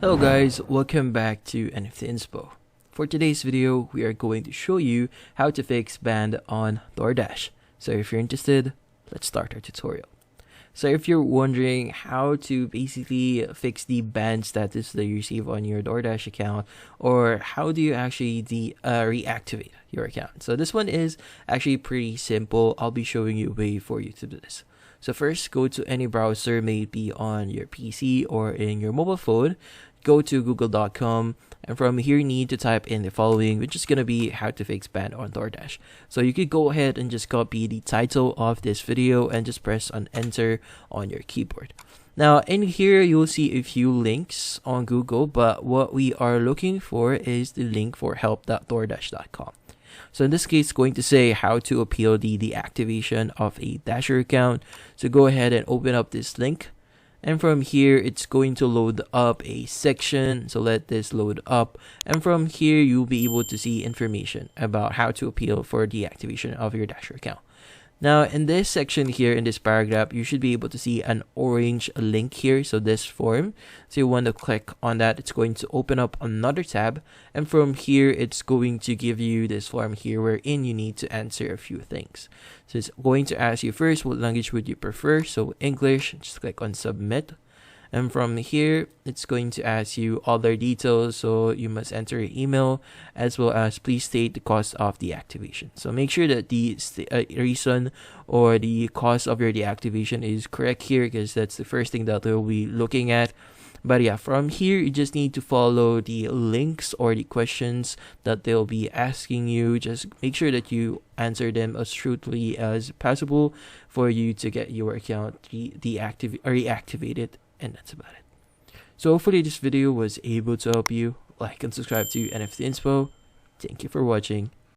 Hello guys, welcome back to NFT Inspo. For today's video, we are going to show you how to fix ban on DoorDash. So if you're interested, let's start our tutorial. So if you're wondering how to basically fix the ban status that you receive on your DoorDash account, or how do you actually reactivate your account. So this one is actually pretty simple. I'll be showing you a way for you to do this. So first, go to any browser, maybe on your PC or in your mobile phone. Go to google.com, and from here you need to type in the following, which is going to be how to fix ban on DoorDash. So you could go ahead and just copy the title of this video and just press on enter on your keyboard. Now in here you'll see a few links on Google, but what we are looking for is the link for help.doordash.com. So in this case, it's going to say how to appeal the deactivation of a Dasher account. So go ahead and open up this link. And from here, it's going to load up a section. So let this load up. And from here, you'll be able to see information about how to appeal for deactivation of your Dasher account. Now, in this section here, in this paragraph, you should be able to see an orange link here. So this form. So you want to click on that. It's going to open up another tab. And from here, it's going to give you this form here wherein you need to answer a few things. So it's going to ask you first, what language would you prefer? So English, just click on submit. And from here, it's going to ask you other details. So you must enter your email, as well as please state the cost of deactivation. So make sure that the reason or the cost of your deactivation is correct here, because that's the first thing that they'll be looking at. But yeah, from here, you just need to follow the links or the questions that they'll be asking you. Just make sure that you answer them as truthfully as possible for you to get your account reactivated. And that's about it. So hopefully this video was able to help you. Like and subscribe to NFT Inspo. Thank you for watching.